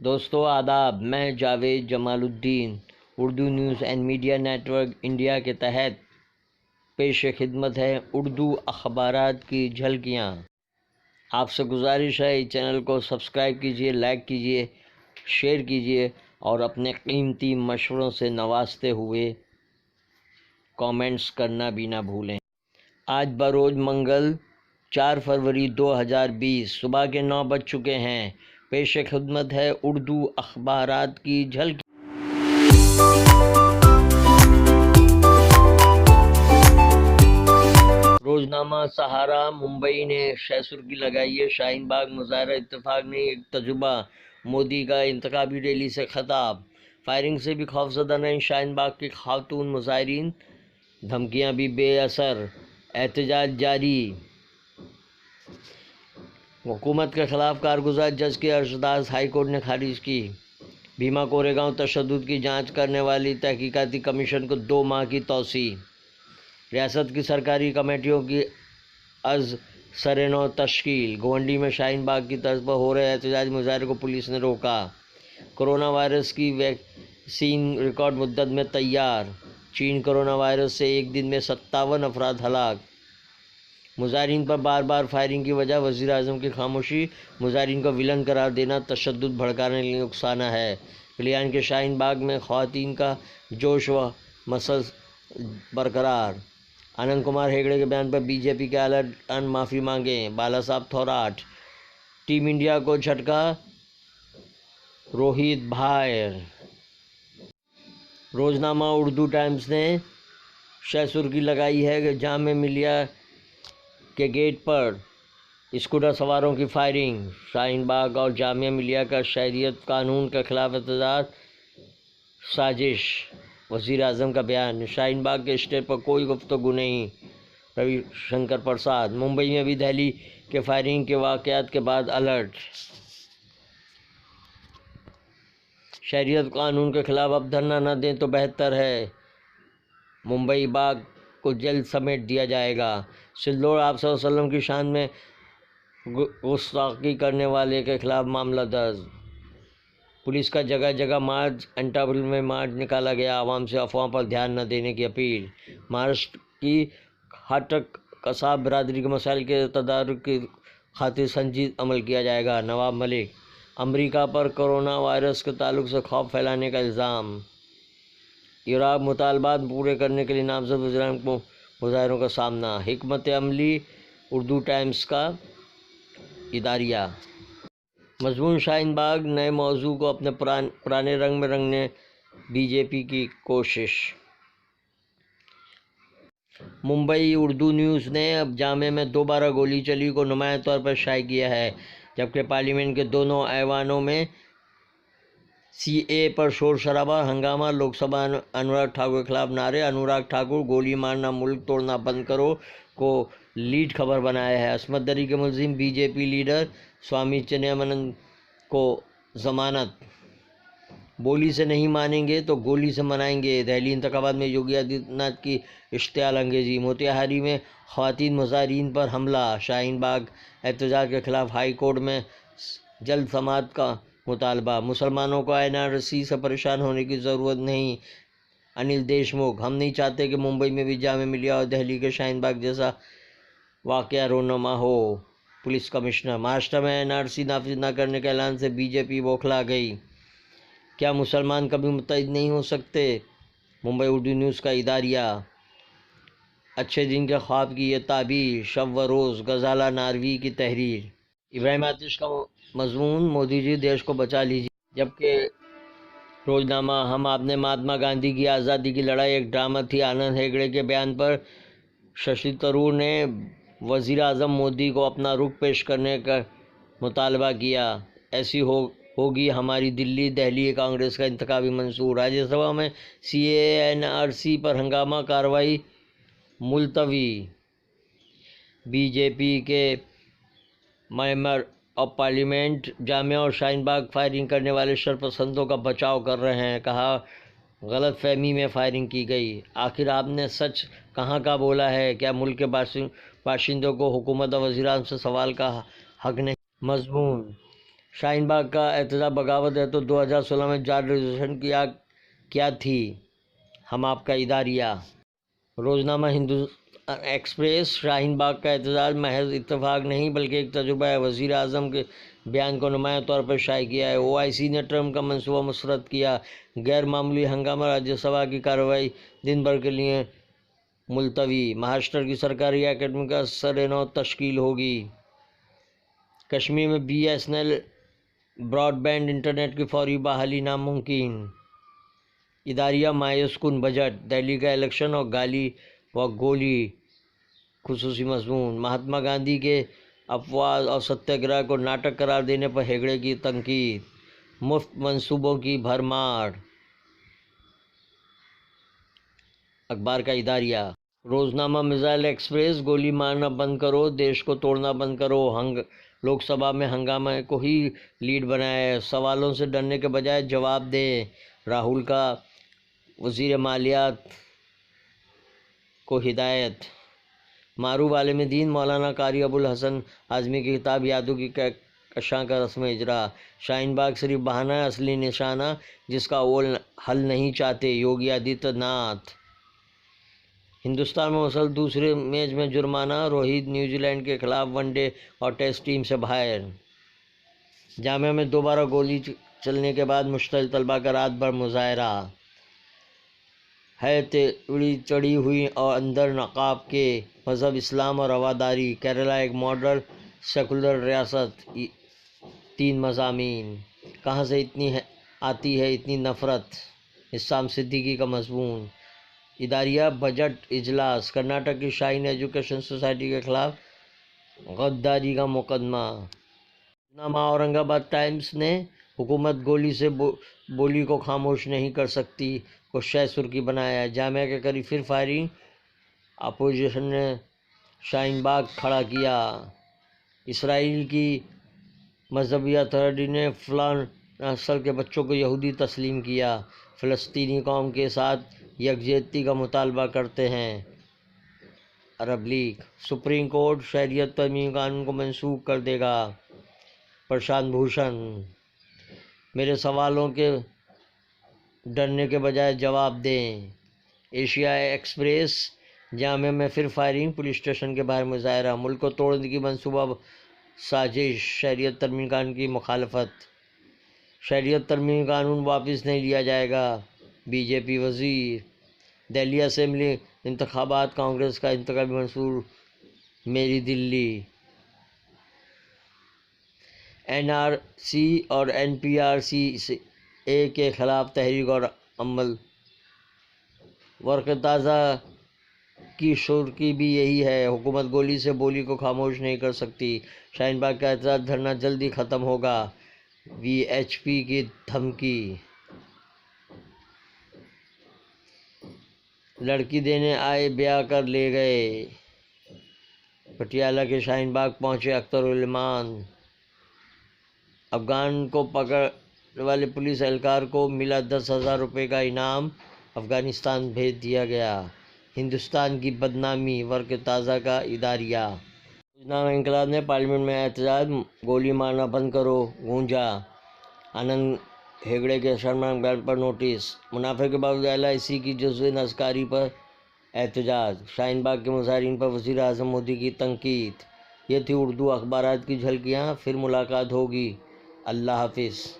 دوستو آداب، میں Javed Jamaluddin Urdu news and media network India کے تحت پیش خدمت ہے اردو اخبارات کی جھلکیاں۔ آپ سے گزارش ہے اس چینل کو سبسکرائب کیجیے، لائک کیجیے، شیئر کیجیے اور اپنے قیمتی مشوروں سے نوازتے ہوئے کامنٹس کرنا بھی نہ بھولیں۔ آج بروز منگل 4 فروری 2020 صبح کے 9 بج چکے ہیں۔ پیش خدمت ہے اردو اخبارات کی جھلکی۔ روزنامہ سہارا ممبئی نے شہ سرخی لگائی ہے، شاہین باغ مظاہرہ اتفاق نہیں ایک تجربہ، مودی کا انتخابی ریلی سے خطاب، فائرنگ سے بھی خوفزدہ نہیں شاہین باغ کی خاتون مظاہرین، دھمکیاں بھی بے اثر، احتجاج جاری۔ حکومت کے خلاف کارگزار جج کی عرضداشت ہائی کورٹ نے خارج کی۔ بھیما کوریگاؤں تشدد کی جانچ کرنے والی تحقیقاتی کمیشن کو 2 ماہ کی توسیع۔ ریاست کی سرکاری کمیٹیوں کی از سرنو تشکیل۔ گونڈی میں شاہین باغ کی طرز پر ہو رہے احتجاجی مظاہرے کو پولیس نے روکا۔ کرونا وائرس کی ویکسین ریکارڈ مدت میں تیار۔ چین کرونا وائرس سے ایک دن میں 57 افراد ہلاک۔ مظاہرین پر بار بار فائرنگ کی وجہ وزیر اعظم کی خاموشی، مظاہرین کو ولن قرار دینا تشدد بھڑکانے کے لیے اکسانا ہے۔ کلیان کے شاہین باغ میں خواتین کا جوش و مسرت برقرار۔ آنند کمار ہیگڑے کے بیان پر بی جے پی کے اعلیٰ معافی مانگیں، بالا صاحب تھوراٹ۔ ٹیم انڈیا کو جھٹکا، روہت بھائر۔ روزنامہ اردو ٹائمز نے شہ سرخی لگائی ہے کہ جامعہ ملیہ کے گیٹ پر اسکوٹر سواروں کی فائرنگ، شاہین باغ اور جامعہ ملیہ کا شہریت قانون کے خلاف احتجاج سازش، وزیر اعظم کا بیان، شاہین باغ کے اسٹیج پر کوئی گفتگو نہیں، روی شنکر پرساد۔ ممبئی میں بھی دہلی کے فائرنگ کے واقعات کے بعد الرٹ، شہریت قانون کے خلاف اب دھرنا نہ دیں تو بہتر ہے، ممبئی باغ کو جلد سمیٹ دیا جائے گا۔ سلوڑ آپ صلی اللہ علیہ وسلم کی شان میں گستاخی کرنے والے کے خلاف معاملہ درج۔ پولیس کا جگہ جگہ مارچ، انٹاپل میں مارچ نکالا گیا، عوام سے افواہ پر دھیان نہ دینے کی اپیل۔ مہاراشٹر کی کھاٹک قصاب برادری کے مسائل کے تدارک کی خاطر سنجیدہ عمل کیا جائے گا، نواب ملک۔ امریکہ پر کرونا وائرس کے تعلق سے خوف پھیلانے کا الزام۔ عراق مطالبات پورے کرنے کے لیے نامزد وزرائن کو مظاہروں کا سامنا۔ حکمت عملی اردو ٹائمز کا اداریہ۔ مضمون شاہین باغ، نئے موضوع کو اپنے پرانے رنگ میں رنگنے بی جے پی کی کوشش۔ ممبئی اردو نیوز نے اب جامعہ میں دوبارہ گولی چلی کو نمایاں طور پر شائع کیا ہے، جبکہ پارلیمنٹ کے دونوں ایوانوں میں سی اے پر شور شرابہ ہنگامہ۔ لوک سبھا انوراگ ٹھاکر کے خلاف نعرے، انوراگ ٹھاکر گولی مارنا ملک توڑنا بند کرو کو لیڈ خبر بنایا ہے۔ عصمت دری کے ملزم B J P leader Swami Chinmayanand کو ضمانت، بولی سے نہیں مانیں گے تو گولی سے منائیں گے۔ دہلی انتخابات میں یوگی آدتیہ ناتھ کی اشتعال انگیزی۔ موتیہاری میں خواتین مظاہرین پر حملہ، شاہین باغ احتجاج کے خلاف ہائی کورٹ میں جلد سماعت کا مطالبہ۔ مسلمانوں کو این آر سی سے پریشان ہونے کی ضرورت نہیں، انل دیشمکھ۔ ہم نہیں چاہتے کہ ممبئی میں بھی جامعہ ملیہ اور دہلی کے شاہین باغ جیسا واقعہ رونما ہو، پولیس کمشنر۔ مہاراشٹر میں این آر سی نافذ نہ کرنے کے اعلان سے بی جے پی بوکھلا گئی، کیا مسلمان کبھی متحد نہیں ہو سکتے؟ ممبئی اردو نیوز کا اداریہ۔ اچھے دن کے خواب کی یہ تعبیر، شب و روز، غزالہ ناروی کی تحریر۔ ابراہیم آتش کا مضمون، مودی جی دیش کو بچا لیجیے۔ جبکہ روزنامہ ہم آپ نے مہاتما گاندھی کی آزادی کی لڑائی ایک ڈرامہ تھی، آنند ہیگڑے کے بیان پر ششی تھرور نے وزیر اعظم مودی کو اپنا رخ پیش کرنے کا مطالبہ کیا۔ ایسی ہوگی ہماری دہلی کانگریس کا انتخابی منصور۔ راجیہ سبھا میں سی اے این آر سی پر ہنگامہ، کارروائی ملتوی۔ بی جے پی کے ممبر آف پارلیمنٹ جامعہ اور شاہین باغ فائرنگ کرنے والے شرپسندوں کا بچاؤ کر رہے ہیں، کہا غلط فہمی میں فائرنگ کی گئی۔ آخر آپ نے سچ کہاں کا بولا ہے؟ کیا ملک کے باشندوں کو حکومت اور وزیر اعظم سے سوال کا حق نہیں؟ مضمون شاہین باغ کا احتجاج بغاوت ہے تو 2016 میں جاری ریزولوشن کیا تھی؟ ہم آپ کا اداریہ۔ روزنامہ ہندوستان ایکسپریس: شاہین باغ کا احتجاج محض اتفاق نہیں بلکہ ایک تجربہ ہے۔ وزیر اعظم کے بیان کو نمایاں طور پر شائع کیا ہے۔ OIC نے ٹرمپ کا منصوبہ مسترد کیا۔ غیر معمولی ہنگامہ، راجیہ سبھا کی کارروائی دن بھر کے لیے ملتوی۔ مہاراشٹر کی سرکاری اکیڈمی کا سرنو تشکیل ہوگی۔ کشمیر میں BSNL براڈ بینڈ انٹرنیٹ کی فوری بحالی ناممکن۔ اداریہ مایوس کن بجٹ، دہلی کا الیکشن اور گالی و گولی خصوصی مضمون۔ مہاتما گاندھی کے اپواس اور ستیہ گرہ کو ناٹک قرار دینے پر ہیگڑے کی تنقید۔ مفت منصوبوں کی بھرمار۔ اخبار کا اداریہ۔ روزنامہ میزائل ایکسپریس: گولی مارنا بند کرو، دیش کو توڑنا بند کرو۔ لوک سبھا میں ہنگامہ کو ہی لیڈ بنایا ہے۔ سوالوں سے ڈرنے کے بجائے جواب دیں، راہل کا وزیر مالیات کو ہدایت۔ معروف عالم دین مولانا قاری ابوالحسن اعظمی کی کتاب یادوں کی کہکشاں کا رسم اجرا۔ شاہین باغ صرف بہانہ ہے، اصلی نشانہ جس کا اول حل نہیں چاہتے، یوگی آدتیہ ناتھ۔ ہندوستان میں مسلسل دوسرے میچ میں جرمانہ، روہت نیوزی لینڈ کے خلاف ون ڈے اور ٹیسٹ ٹیم سے باہر۔ جامعہ میں دوبارہ گولی چلنے کے بعد مشتعل طلباء کا رات بھر مظاہرہ۔ ہے تیڑی چڑھی ہوئی اور اندر نقاب کے، مذہب اسلام اور رواداری۔ کیرالہ ایک ماڈرن سیکولر ریاست۔ 3 مضامین۔ کہاں سے آتی ہے اتنی نفرت؟ حسام صدیقی کا مضمون۔ اداریہ بجٹ اجلاس: کرناٹک کی شاہین ایجوکیشن سوسائٹی کے خلاف غداری کا مقدمہ۔ روزنامہ اورنگ آباد ٹائمز نے حکومت گولی سے بولی کو خاموش نہیں کر سکتی کو شہ سرخی بنایا ہے۔ جامعہ کے قریب پھر فائرنگ، اپوزیشن نے شاہین باغ کھڑا کیا۔ اسرائیل کی مذہبی اتھارٹی نے فلاں نسل کے بچوں کو یہودی تسلیم کیا۔ فلسطینی قوم کے ساتھ یکجہتی کا مطالبہ کرتے ہیں۔ عرب لیگ: سپریم کورٹ شہریت ترمیمی قانون کو منسوخ کر دے گا۔ پرشانت بھوشن: میرے سوالوں کے ڈرنے کے بجائے جواب دیں۔ ایشیا ایکسپریس: جامعہ میں پھر فائرنگ، پولیس اسٹیشن کے باہر مظاہرہ۔ ملک کو توڑنے کی منصوبہ سازش، شہریت ترمیمی قانون کی مخالفت۔ شہریت ترمیمی قانون واپس نہیں لیا جائے گا، BJP وزیر۔ دہلی اسمبلی انتخابات، کانگریس کا انتخابی منصور، میری دلی۔ NRC اور NPRC کے خلاف تحریک اور عمل۔ ورق تازہ کی سرخی بھی یہی ہے، حکومت گولی سے بولی کو خاموش نہیں کر سکتی۔ شاہین باغ کا احتجاج دھرنا جلد ہی ختم ہوگا، VHP کی دھمکی۔ لڑکی دینے آئے بیاہ کر لے گئے۔ پٹیالہ کے شاہین باغ پہنچے اختر الایمان۔ افغان کو پکڑنے والے پولیس اہلکار کو ملا 10,000 روپے کا انعام، افغانستان بھیج دیا گیا۔ ہندوستان کی بدنامی، ورق تازہ کا اداریہ۔ روزنامہ انقلاب نے پارلیمنٹ میں احتجاج، گولی مارنا بند کرو گونجا۔ آنند ہیگڑے کے شرمناک بیان پر نوٹس۔ منافع کے باوجود LIC کی جزوی نجکاری پر احتجاج۔ شاہین باغ کے مظاہرین پر وزیر اعظم مودی کی تنقید۔ یہ تھی اردو اخبارات کی جھلکیاں، پھر ملاقات ہوگی۔ اللہ حافظ۔